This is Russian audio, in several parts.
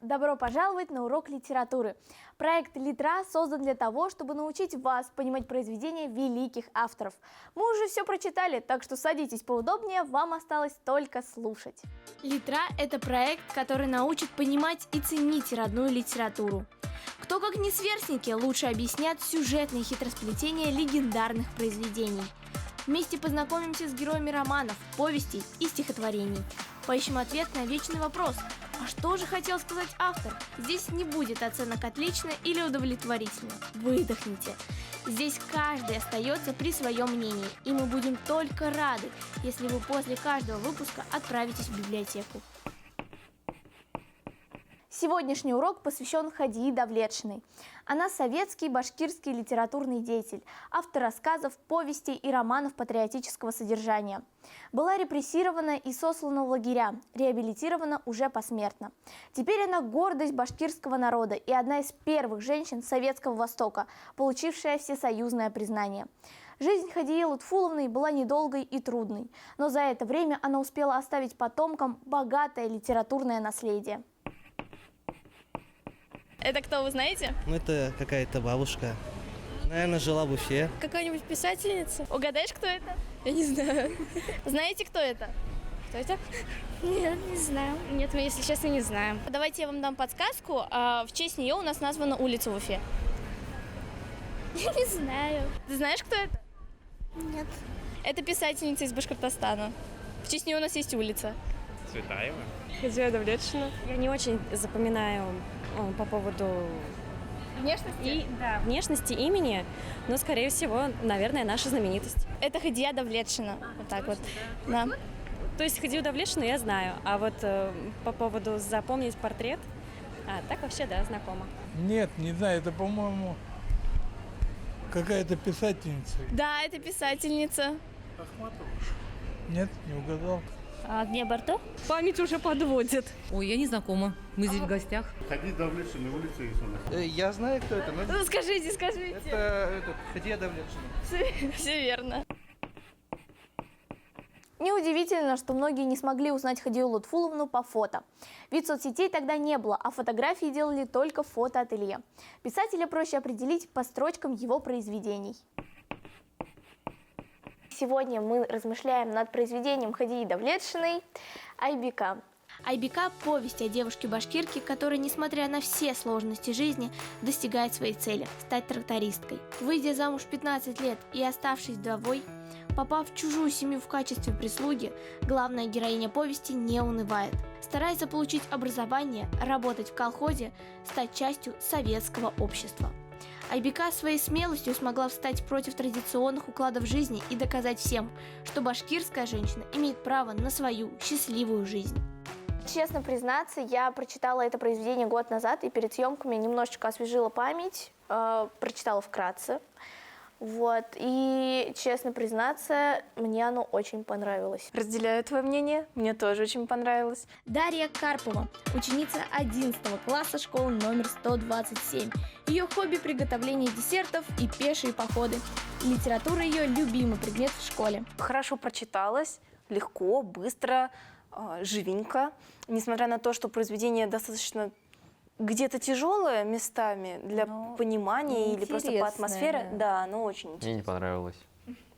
Добро пожаловать на урок литературы. Проект «Литра» создан для того, чтобы научить вас понимать произведения великих авторов. Мы уже все прочитали, так что садитесь поудобнее, вам осталось только слушать. «Литра» — это проект, который научит понимать и ценить родную литературу. Кто, как не сверстники, лучше объяснят сюжетные хитросплетения легендарных произведений. Вместе познакомимся с героями романов, повестей и стихотворений. Поищем ответ на вечный вопрос: а что же хотел сказать автор? Здесь не будет оценок отлично или удовлетворительно. Выдохните. Здесь каждый остается при своем мнении, и мы будем только рады, если вы после каждого выпуска отправитесь в библиотеку. Сегодняшний урок посвящен Хадии Давлетшиной. Она советский башкирский литературный деятель, автор рассказов, повестей и романов патриотического содержания. Была репрессирована и сослана в лагеря, реабилитирована уже посмертно. Теперь она гордость башкирского народа и одна из первых женщин Советского Востока, получившая всесоюзное признание. Жизнь Хадии Лутфуловны была недолгой и трудной, но за это время она успела оставить потомкам богатое литературное наследие. Это кто, вы знаете? Ну, это какая-то бабушка. Наверное, жила в Уфе. Какая-нибудь писательница? Угадаешь, кто это? Я не знаю. Знаете, кто это? Кто это? Нет, не знаю. Нет, мы, если честно, не знаем. Давайте я вам дам подсказку. В честь нее у нас названа улица в Уфе. Я не знаю. Ты знаешь, кто это? Нет. Это писательница из Башкортостана. В честь нее у нас есть улица. Цветаева. Хадия Давлетшина. Я не очень запоминаю по поводу Внешности? внешности, имени, но, скорее всего, наверное, наша знаменитость. Это Хадия Давлетшина. Вот так вот. Да. То есть Хадию Давлетшину я знаю, а вот по поводу запомнить портрет, так вообще, да, знакома. Нет, не знаю, это, по-моему, какая-то писательница. Да, это писательница. Нет, не угадал. Агния Барто? Память уже подводит. Ой, я не знакома. Мы здесь в гостях. Хадия Давлетшина, улица есть у нас. Я знаю, кто это, но Ну, скажите. это Хадия Давлетшина. Все верно. Неудивительно, что многие не смогли узнать Хадию Лутфуловну по фото. Ведь соцсетей тогда не было, а фотографии делали только в фотоателье. Писателя проще определить по строчкам его произведений. Сегодня мы размышляем над произведением Хадии Давлетшиной «Айбика». «Айбика» – повесть о девушке-башкирке, которая, несмотря на все сложности жизни, достигает своей цели – стать трактористкой. Выйдя замуж в 15 лет и оставшись вдовой, попав в чужую семью в качестве прислуги, главная героиня повести не унывает. Старается получить образование, работать в колхозе, стать частью советского общества. Айбика своей смелостью смогла встать против традиционных укладов жизни и доказать всем, что башкирская женщина имеет право на свою счастливую жизнь. Честно признаться, я прочитала это произведение год назад и перед съемками немножечко освежила память, прочитала вкратце. Вот, и, честно признаться, мне оно очень понравилось. Разделяю твое мнение, мне тоже очень понравилось. Дарья Карпова, ученица 11 класса школы номер 127. Ее хобби – приготовление десертов и пешие походы. Литература – ее любимый предмет в школе. Хорошо прочиталась, легко, быстро, живенько. Несмотря на то, что произведение достаточно где-то тяжелое местами для понимания или просто по атмосфере. Да, оно очень интересно. Мне не понравилось.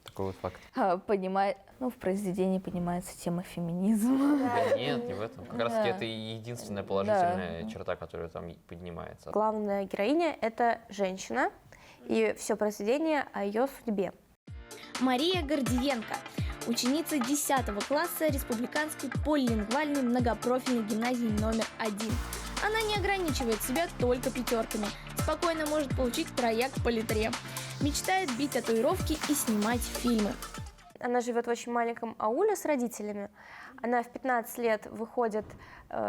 Такой вот факт. В произведении поднимается тема феминизма. Да нет, не в этом. Как раз таки это единственная положительная черта, которая там поднимается. Главная героиня – это женщина, и все произведение о ее судьбе. Мария Гордиенко, ученица 10 класса Республиканской полилингвальной многопрофильной гимназии номер 1. Она не ограничивает себя только пятерками, спокойно может получить трояк по литре. Мечтает бить татуировки и снимать фильмы. Она живет в очень маленьком ауле с родителями. Она в 15 лет выходит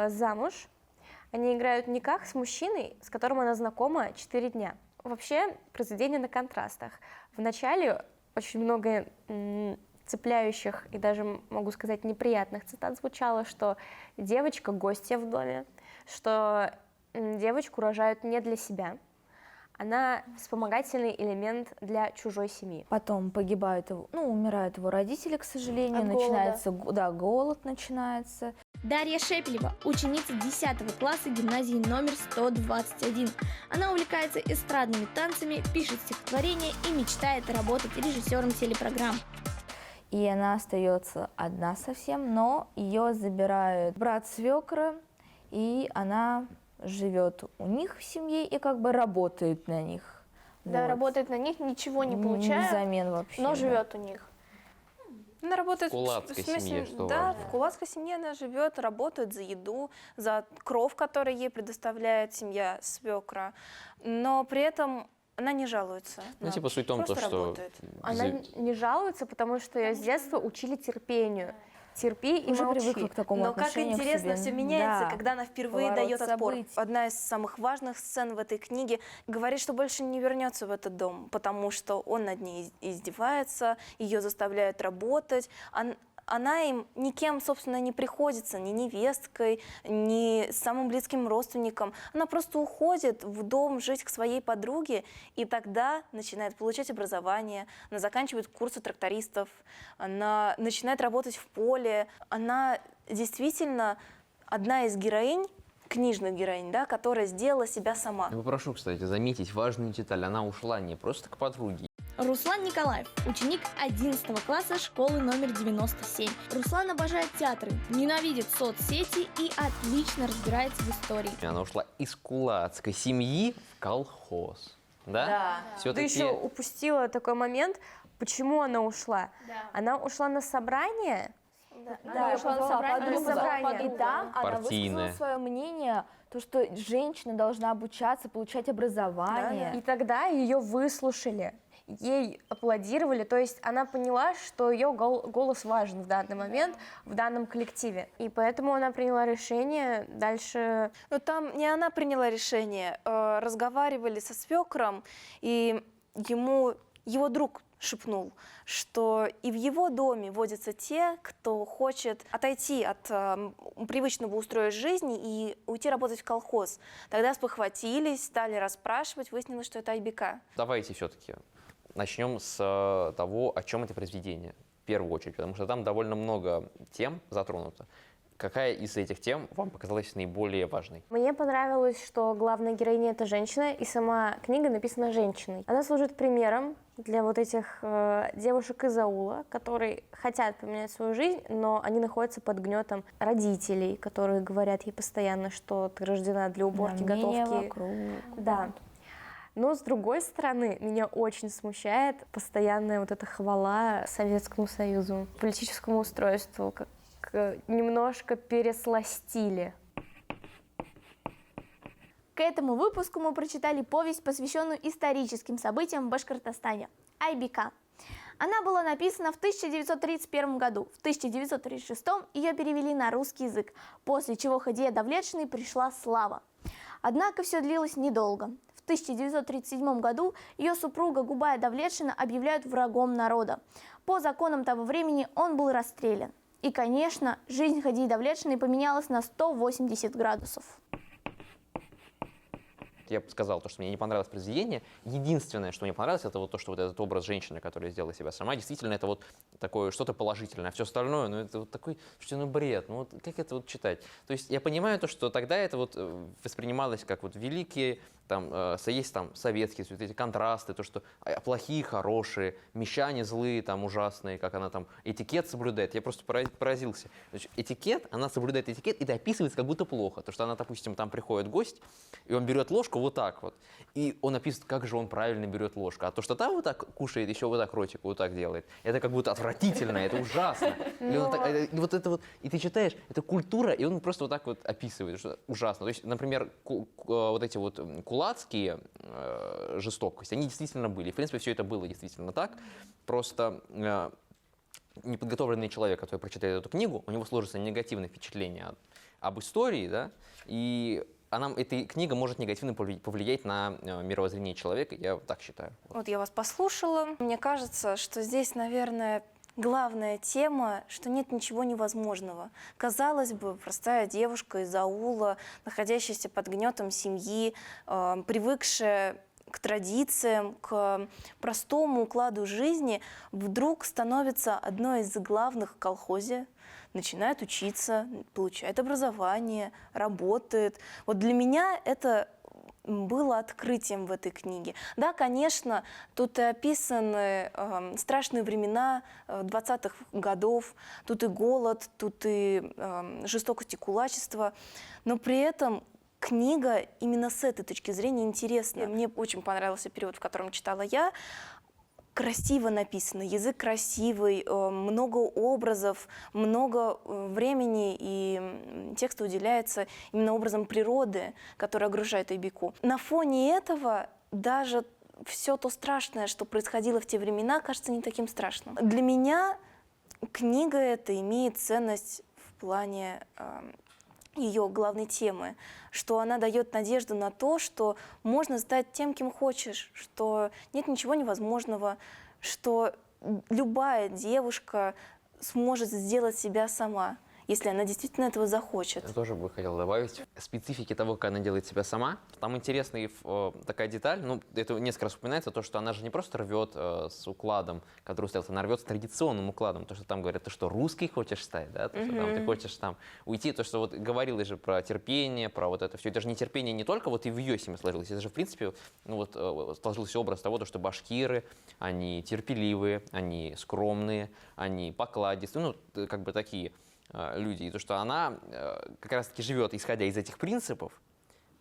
замуж. Они играют никах с мужчиной, с которым она знакома 4 дня. Вообще, произведение на контрастах. В начале очень много цепляющих и даже, могу сказать, неприятных цитат звучало, что девочка – гостья в доме, что девочку рожают не для себя, она вспомогательный элемент для чужой семьи. Потом погибают, умирают его родители, к сожалению, От начинается голод начинается. Дарья Шепелева, ученица 10 класса гимназии номер 121. Она увлекается эстрадными танцами, пишет стихотворения и мечтает работать режиссером телепрограмм. И она остается одна совсем, но ее забирает брат свекра, и она живет у них в семье и как бы работает на них. Да, Вот. работает на них, ничего не получая, Взамен вообще. но да. живет у них. Она работает В кулацкой семье, что да, важно. в кулацкой семье она живет, работает за еду, за кров, который ей предоставляет семья свекра, но при этом она не жалуется. Ну, Она типа суть в том, просто что... работает. Она не жалуется, потому что ее с детства учили терпению. Терпи и Уже молчи. привыкла к такому Но как отношению к интересно себе. все меняется, Да. когда она впервые Поворот дает отпор. событий. Одна из самых важных сцен в этой книге говорит, что больше не вернется в этот дом, потому что он над ней издевается, ее заставляют работать. Она им никем, собственно, не приходится, ни невесткой, ни самым близким родственником. Она просто уходит в дом жить к своей подруге, и тогда начинает получать образование, она заканчивает курсы трактористов, она начинает работать в поле. Она действительно одна из героинь, книжных героинь, да, которая сделала себя сама. Я попрошу, кстати, заметить важную деталь. Она ушла не просто к подруге. Руслан Николаев, ученик 11 класса школы номер 97. Руслан обожает театры, ненавидит соцсети и отлично разбирается в истории. Она ушла из кулацкой семьи в колхоз. Да? Ты Все-таки... еще упустила такой момент, почему она ушла. Она ушла на собрание. Да, я позвала собрание. и там она Партийная. высказала свое мнение, то, что женщина должна обучаться, получать образование. И тогда ее выслушали, ей аплодировали, то есть она поняла, что ее голос важен в данный момент в данном коллективе. И поэтому она приняла решение дальше. Но там не она приняла решение, разговаривали со свекром, и его друг шепнул, что и в его доме водятся те, кто хочет отойти от привычного устроя жизни и уйти работать в колхоз. Тогда спохватились, стали расспрашивать, выяснилось, что это Айбека. Давайте все-таки начнем с того, о чем это произведение. В первую очередь, потому что там довольно много тем затронуто. Какая из этих тем вам показалась наиболее важной? Мне понравилось, что главная героиня — это женщина, и сама книга написана женщиной. Она служит примером для вот этих девушек из аула, которые хотят поменять свою жизнь, но они находятся под гнетом родителей, которые говорят ей постоянно, что ты рождена для уборки, Мнение готовки. вокруг. Да. Но, с другой стороны, меня очень смущает постоянная вот эта хвала Советскому Союзу, политическому устройству, как немножко пересластили. К этому выпуску мы прочитали повесть, посвященную историческим событиям в Башкортостане «Айбека». Она была написана в 1931 году. В 1936 ее перевели на русский язык, после чего Хадия Давлетшиной пришла слава. Однако все длилось недолго. В 1937 году ее супруга Губая Давлетшина объявляют врагом народа. По законам того времени он был расстрелян. И, конечно, жизнь Хадии Давлетшиной поменялась на 180 градусов. Я бы сказал, то, что мне не понравилось произведение. Единственное, что мне понравилось, это вот то, что вот этот образ женщины, которая сделала себя сама, действительно, это вот такое что-то положительное. А все остальное, ну, это вот такой, что ну, бред. Ну, вот как это вот читать? То есть я понимаю то, что тогда это вот воспринималось как вот великие, там, есть там советские, вот эти контрасты, то, что плохие, хорошие, мещане злые, там, ужасные, как она там этикет соблюдает. Я просто поразился. Значит, она соблюдает этикет, и это описывается как будто плохо. То, что она, допустим, там приходит гость, и он берет ложку вот так вот. И он описывает, как же он правильно берет ложку. А то, что там вот так кушает, еще вот так ротик вот так делает, это как будто отвратительно, это ужасно. И вот это вот, и ты читаешь, это культура, и он просто вот так вот описывает, что ужасно. То есть, например, вот эти вот кулацкие жестокости, они действительно были. В принципе, все это было действительно так. Просто неподготовленный человек, который прочитает эту книгу, у него сложится негативное впечатление об истории, да, и эта книга может негативно повлиять на мировоззрение человека, я так считаю. Вот я вас послушала. Мне кажется, что здесь, наверное, главная тема, что нет ничего невозможного. Казалось бы, простая девушка из аула, находящаяся под гнетом семьи, привыкшая к традициям, к простому укладу жизни вдруг становится одной из главных в колхозе, начинает учиться, получает образование, работает. Вот для меня это было открытием в этой книге. Да, конечно, тут и описаны страшные времена 20-х годов, тут и голод, тут и жестокость и кулачество, но при этом книга именно с этой точки зрения интересная. Мне очень понравился перевод, в котором читала я. Красиво написано, язык красивый, много образов, много времени, и текст уделяется именно образом природы, который окружает Айбику. На фоне этого даже все то страшное, что происходило в те времена, кажется не таким страшным. Для меня книга эта имеет ценность в плане ее главной темы, что она дает надежду на то, что можно стать тем, кем хочешь, что нет ничего невозможного, что любая девушка сможет сделать себя сама, если она действительно этого захочет. Я тоже бы хотел добавить специфики того, как она делает себя сама. Там интересная такая деталь, ну, это несколько раз упоминается, то, что она же не просто рвет с укладом, который устоялся, она рвет с традиционным укладом. То, что там говорят, ты что, русский хочешь стать, да? То, что там, ты хочешь там уйти, то, что вот говорилось же про терпение, про вот это все. Это же не терпение не только вот и в ее семье сложилось, это же, в принципе, ну, вот, сложился образ того, что башкиры, они терпеливые, они скромные, они покладистые, ну, как бы такие люди. И то, что она как раз-таки живет, исходя из этих принципов,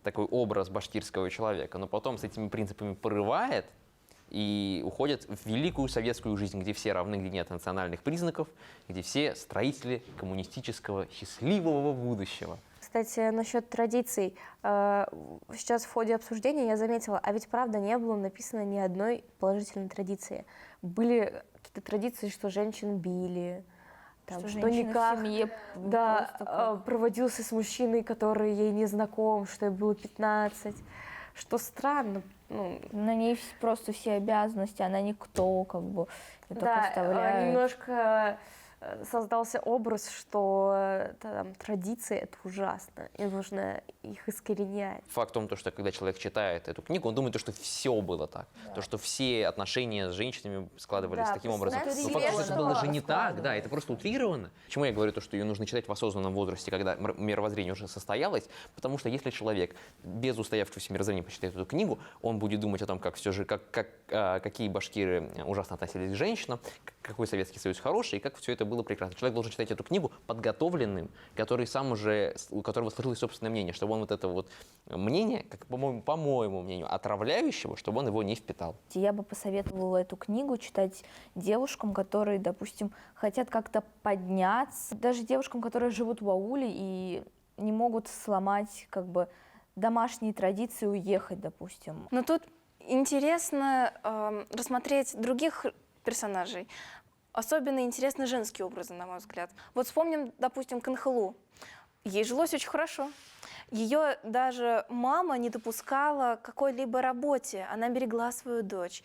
такой образ башкирского человека, но потом с этими принципами порывает и уходит в великую советскую жизнь, где все равны, где нет национальных признаков, где все строители коммунистического счастливого будущего. Кстати, насчет традиций. Сейчас в ходе обсуждения я заметила, а ведь правда не было написано ни одной положительной традиции. Были какие-то традиции, что женщин били, там, что никак проводился с мужчиной, который ей не знаком, что ей было 15, что странно. Ну, на ней просто все обязанности, она никто, как бы, это представляет. Немножко создался образ, что там, традиции — это ужасно, и нужно их искоренять. Факт в том, что когда человек читает эту книгу, он думает, что все было так, то, что все отношения с женщинами складывались таким образом. Но факт, что это было же не так, да, это просто утрировано. Почему я говорю то, что ее нужно читать в осознанном возрасте, когда мировоззрение уже состоялось? Потому что если человек без устоявшегося мировоззрения почитает эту книгу, он будет думать о том, как все же, какие башкиры ужасно относились к женщинам, какой Советский Союз хороший, и как все это было прекрасно. Человек должен читать эту книгу подготовленным, который сам уже, у которого сложилось собственное мнение, чтобы он вот это вот мнение, как, по моему мнению, отравляющего, чтобы он его не впитал. Я бы посоветовала эту книгу читать девушкам, которые, допустим, хотят как-то подняться, даже девушкам, которые живут в ауле и не могут сломать как бы домашние традиции, уехать, допустим. Но тут интересно рассмотреть других персонажей. Особенно интересны женские образы, на мой взгляд. Вот вспомним, допустим, Кынхылу. Ей жилось очень хорошо. Ее даже мама не допускала к какой-либо работе. Она берегла свою дочь.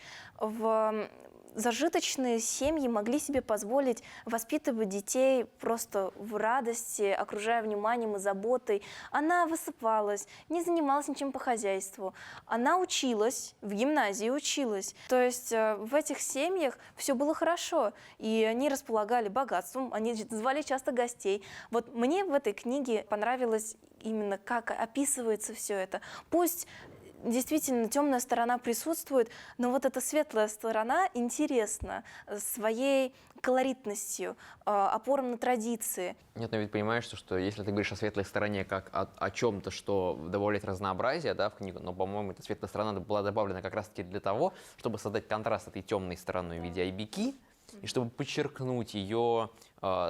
Зажиточные семьи могли себе позволить воспитывать детей просто в радости, окружая вниманием и заботой. Она высыпалась, не занималась ничем по хозяйству. Она училась, в гимназии училась. То есть в этих семьях все было хорошо, и они располагали богатством, они звали часто гостей. Вот мне в этой книге понравилось именно, как описывается все это. Пусть действительно темная сторона присутствует, но вот эта светлая сторона интересна своей колоритностью, опором на традиции. Нет, но ведь понимаешь, что если ты говоришь о светлой стороне как о чем-то, что добавляет разнообразие, да, в книгу, но, по-моему, эта светлая сторона была добавлена как раз-таки для того, чтобы создать контраст этой темной стороной в виде Айбики, и чтобы подчеркнуть ее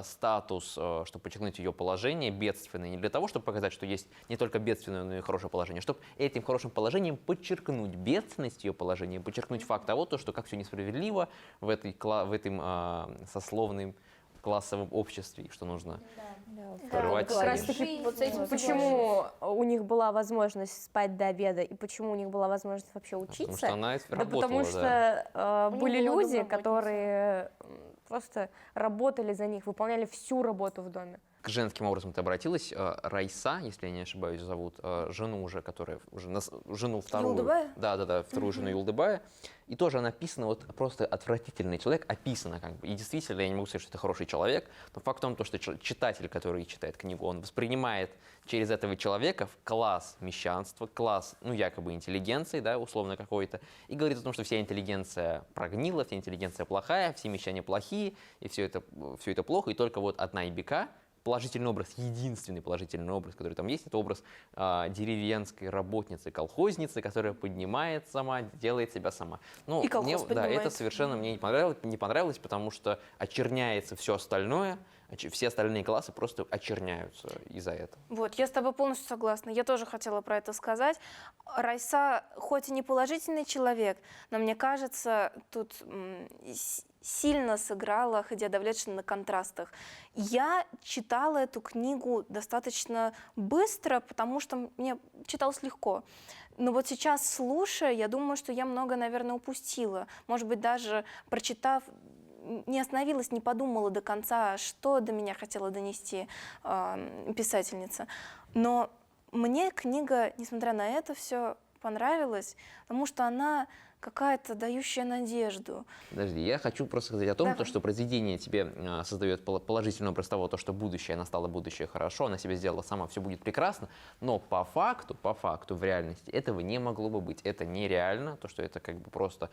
статус, чтобы подчеркнуть ее положение бедственное, не для того, чтобы показать, что есть не только бедственное, но и хорошее положение, чтобы этим хорошим положением подчеркнуть бедственность ее положения, подчеркнуть факт того, что как все несправедливо в этом сословном классовом обществе, что нужно прорывать. Как раз таки вот с этим, почему у них была возможность спать до обеда и почему у них была возможность вообще учиться. Потому что она работала, потому что были люди, которые просто работали за них, выполняли всю работу в доме. к женским образом ты обратилась. Райса, если я не ошибаюсь, зовут жену уже, которая жену вторую. Юлдыбая? Да, вторую жену Юлдыбая. И тоже она описана, вот просто отвратительный человек, описана как бы. И действительно, я не могу сказать, что это хороший человек, но факт в том, что читатель, который читает книгу, он воспринимает через этого человека в класс мещанства, класс, ну, якобы интеллигенции, да, условно какой-то, и говорит о том, что вся интеллигенция прогнила, вся интеллигенция плохая, все мещане плохие, и все это плохо, и только вот одна Айбика, положительный образ, единственный положительный образ, который там есть, это образ деревенской работницы, колхозницы, которая поднимает сама, делает себя сама. Ну, И колхоз да, поднимает. это совершенно мне не понравилось, потому что очерняется все остальное, все остальные классы просто очерняются из-за этого. Вот, я с тобой полностью согласна. Я тоже хотела про это сказать. Райса хоть и не положительный человек, но мне кажется, тут сильно сыграла Хадия Давлетшина на контрастах. Я читала эту книгу достаточно быстро, потому что мне читалось легко. Но вот сейчас, слушая, я думаю, что я много, наверное, упустила. Может быть, даже прочитав, не остановилась, не подумала до конца, что до меня хотела донести писательница. Но мне книга, несмотря на это все, понравилась, потому что она какая-то дающая надежду. Подожди, я хочу просто сказать о том, что произведение тебе создает положительный образ того, что будущее, настало будущее хорошо, она себе сделала сама, все будет прекрасно, но по факту, в реальности этого не могло бы быть. Это нереально, то, что это как бы просто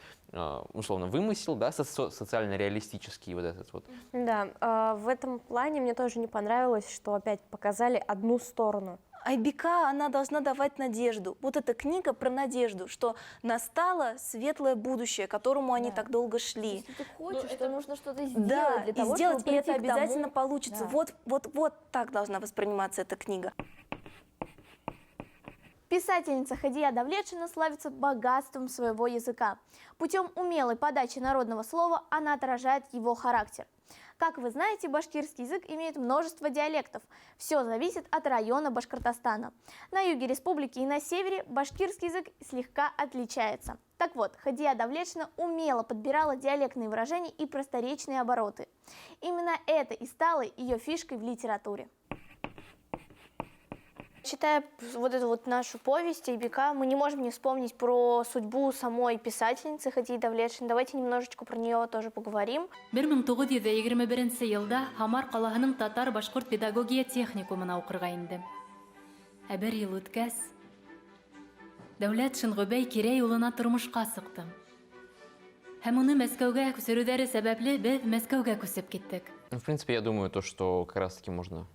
условно вымысел, да, социально-реалистический вот этот вот. Да, в этом плане мне тоже не понравилось, что опять показали одну сторону. Айбика, она должна давать надежду. Вот эта книга про надежду, что настало светлое будущее, к которому они так долго шли. Если ты хочешь, то нужно что-то сделать Да, для того, и сделать, чтобы и это прийти к тому. обязательно получится. Да. Вот так должна восприниматься эта книга. Писательница Хадия Давлетшина славится богатством своего языка. Путем умелой подачи народного слова она отражает его характер. Как вы знаете, башкирский язык имеет множество диалектов. Все зависит от района Башкортостана. На юге республики и на севере башкирский язык слегка отличается. Так вот, Хадия Давлетшина умело подбирала диалектные выражения и просторечные обороты. Именно это и стало ее фишкой в литературе. Читая вот эту вот нашу повесть Айбика, мы не можем не вспомнить про судьбу самой писательницы Хадии Давлетшин. Давайте немножечко про нее тоже поговорим. 1921 елда Хамар қалаһының татар-башкорт педагогия техникумына укырга индем. Ә бер ел үткәс, Давлетшин Гобәй Кирәй улына тормышка сыктым. Һәм уны Мәскәүгә күсерүдәре сәбәпле без Мәскәүгә күсеп киттек. В принципе, я думаю, что как раз-таки можно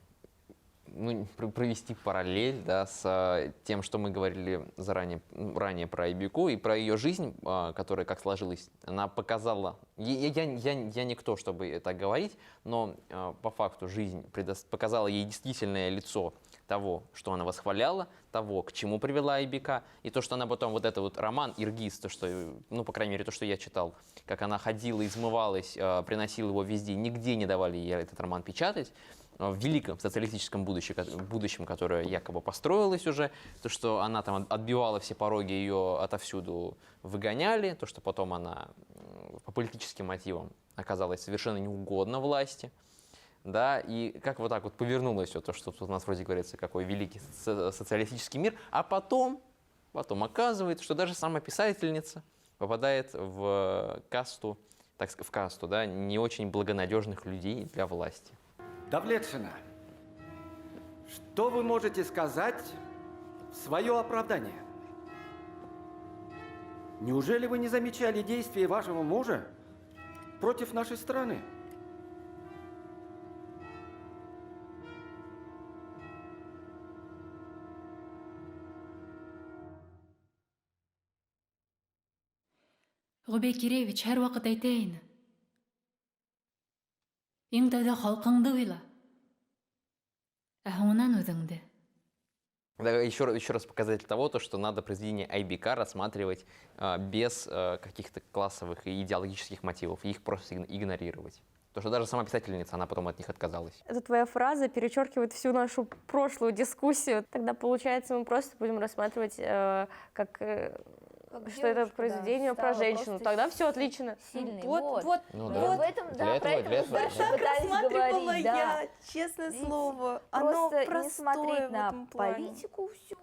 провести параллель, да, с тем, что мы говорили ранее про Айбику и про ее жизнь, которая как сложилась. Она показала, я никто, чтобы так говорить, но по факту жизнь показала ей действительное лицо того, что она восхваляла, того, к чему привела Айбика, и то, что она потом, вот это вот роман «Иргиз», то, что, ну, по крайней мере, то, что я читал, как она ходила, измывалась, приносила его везде, нигде не давали ей этот роман печатать, в великом социалистическом будущем, которое якобы построилось уже, то, что она там отбивала все пороги, ее отовсюду выгоняли, то, что потом она по политическим мотивам оказалась совершенно неугодна власти, да, и как вот так вот повернулось все то, что тут у нас вроде говорится, какой великий социалистический мир, а потом оказывается, что даже сама писательница попадает в касту, да, не очень благонадежных людей для власти. Давлетшина, что вы можете сказать в свое оправдание? Неужели вы не замечали действия вашего мужа против нашей страны? Гобәй Кирәевич һәр вакыт әйтә ине. Иң тәүдә халкыңды уйла. Ә һуңнан үзеңде. Еще раз показатель того, что надо произведение Айбика рассматривать без каких-то классовых и идеологических мотивов, и их просто игнорировать. Потому что даже сама писательница, она потом от них отказалась. Эта твоя фраза перечеркивает всю нашу прошлую дискуссию. Тогда, получается, мы просто будем рассматривать что это произведение про женщину. Тогда все отлично. Сильный. Вот. В этом, Для этого. Пытались говорить, да. честное Видите, слово. Просто не смотреть на политику всю.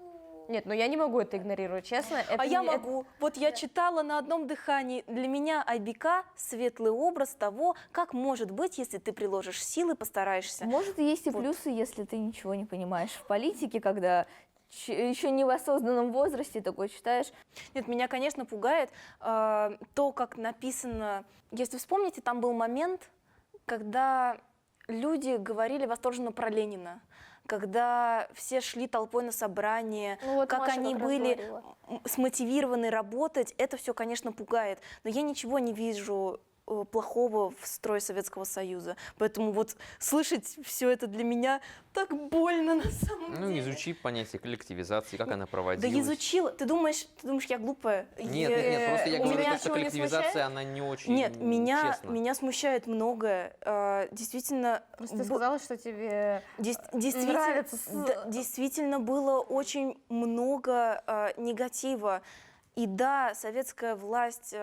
Нет, ну я не могу это игнорировать, честно. Это Я не- могу. Вот я читала на одном дыхании. Для меня Айбика – светлый образ того, как может быть, если ты приложишь силы, постараешься. Может, есть и плюсы, если ты ничего не понимаешь в политике, когда еще не в осознанном возрасте такой читаешь. Нет, меня, конечно, пугает то, как написано. Если вспомните, там был момент, когда люди говорили восторженно про Ленина, когда все шли толпой на собрание, Ну вот как Маша они как раз были говорила. смотивированы работать, это все, конечно, пугает. Но я ничего не вижу плохого в строе Советского Союза. Поэтому вот слышать все это для меня так больно на самом Ну, деле. изучи понятие коллективизации, как она Да проводилась. изучила. Ты думаешь, я глупая? Нет, просто я У говорю, меня то, что ничего не коллективизация, смущает? она не очень Нет, честна. меня смущает многое. Действительно, Просто ты сказала, что тебе действительно, нравится действительно было очень много негатива. И да, советская власть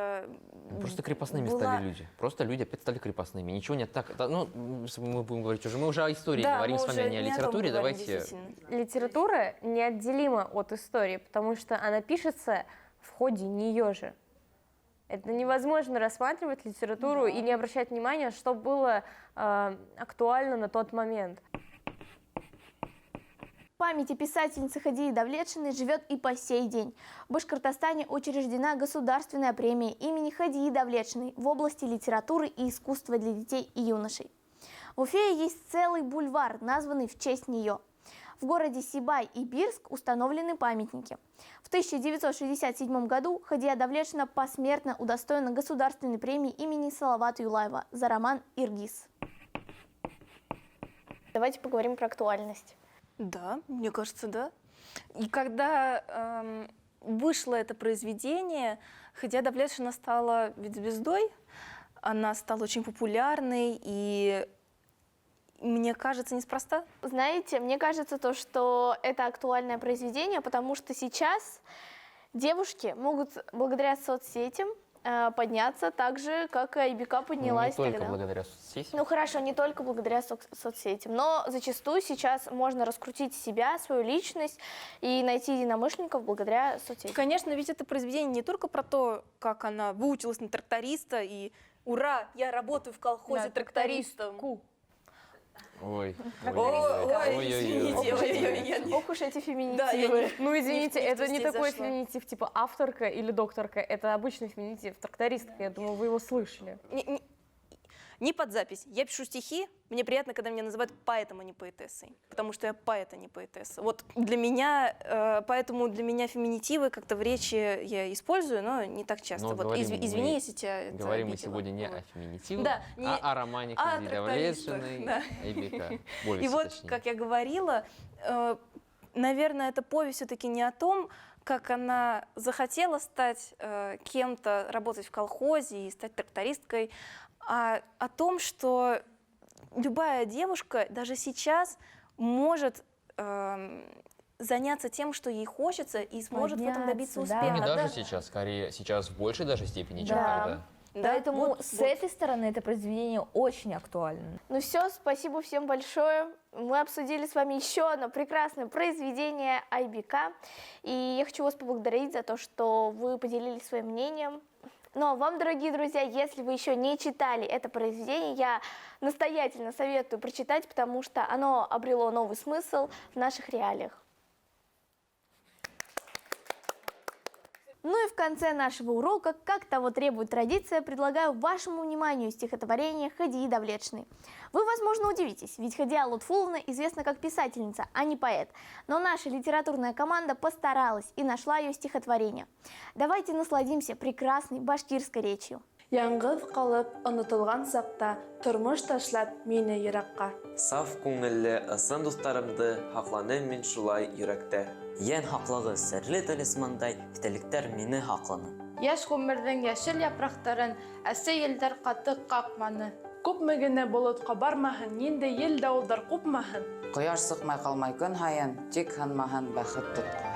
Просто крепостными была- стали люди. Просто люди опять стали крепостными. Ничего нет так. Ну, мы будем говорить уже. Мы уже о истории Да, говорим мы с вами, уже а не о не о том литературе. говорим, Давайте. действительно. Литература неотделима от истории, потому что она пишется в ходе нее же. Это невозможно рассматривать литературу и не обращать внимания, что было актуально на тот момент. Память о писательнице Хадии Давлетшиной живет и по сей день. В Башкортостане учреждена государственная премия имени Хадии Давлетшиной в области литературы и искусства для детей и юношей. В Уфе есть целый бульвар, названный в честь нее. В городе Сибай и Бирск установлены памятники. В 1967 году Хадия Давлетшина посмертно удостоена государственной премии имени Салавата Юлаева за роман «Иргиз». Давайте поговорим про актуальность. Да, мне кажется, да. И когда вышло это произведение, Хадия Давлетшина стала ведь звездой, она стала очень популярной, и мне кажется, неспроста. Знаете, мне кажется, что это актуальное произведение, потому что сейчас девушки могут благодаря соцсетям подняться так же, как и Айбика поднялась Не только тогда. благодаря соцсетям. Ну хорошо, не только благодаря соцсетям, но зачастую сейчас можно раскрутить себя, свою личность и найти единомышленников благодаря соцсетям. Конечно, ведь это произведение не только про то, как она выучилась на тракториста, и ура, я работаю в колхозе трактористом. Ой. извините. Ох уж эти феминитивы. Да, я Ну, извините, не в ту это не стезь такой зашла. феминитив, типа авторка или докторка, это обычный феминитив, трактористка, я думаю, вы его слышали. Не под запись. Я пишу стихи, мне приятно, когда меня называют поэтом, а не поэтессой, потому что я поэт, а не поэтесса. Вот для меня, поэтому для меня феминитивы как-то в речи я использую, но не так часто. Но Вот говорим извини, мы- если тебя это Говорим мы обидело. сегодня не о Вот. феминитивах, Да, не- а о романе о Хадии трактористах, Давлетшиной, да. Айбека. И Повести, вот, точнее. как я говорила, наверное, эта повесть все-таки не о том, как она захотела стать кем-то, работать в колхозе и стать трактористкой, а о том, что любая девушка даже сейчас может заняться тем, что ей хочется, и сможет в этом добиться Подняться, да. успеха. Не даже Да. сейчас, скорее, сейчас в большей даже степени, чем Да. тогда. Да, Поэтому вот, с вот. этой стороны это произведение очень актуально. Ну все, спасибо всем большое. Мы обсудили с вами еще одно прекрасное произведение Айбика. И я хочу вас поблагодарить за то, что вы поделились своим мнением. Но вам, дорогие друзья, если вы еще не читали это произведение, я настоятельно советую прочитать, потому что оно обрело новый смысл в наших реалиях. Ну и в конце нашего урока, как того требует традиция, предлагаю вашему вниманию стихотворение Хадии Давлетшиной. Вы, возможно, удивитесь, ведь Хадия Лутфуловна известна как писательница, а не поэт. Но наша литературная команда постаралась и нашла ее стихотворение. Давайте насладимся прекрасной башкирской речью. Яңғыҙ ҡалып, онотолған саҡта, тормош ташлап мине йыраҡҡа. Саф күңелле ысын дуҫтарымды һаҡланым мин шулай йөрәктә. Йән һаҡлығы серле талисмандай, иҫтәлектәр мине һаҡланы. Йәш ғүмерҙең йәшел япраҡтарын әсе елдәр ҡаты ҡаҡманы. Күпме генә болотҡа бармаһын, ниндәй ел дауылдар ҡупмаһын. Ҡояш сыҡмай ҡалмай көн һайын, тик һынмаһын бәхет тотҡан.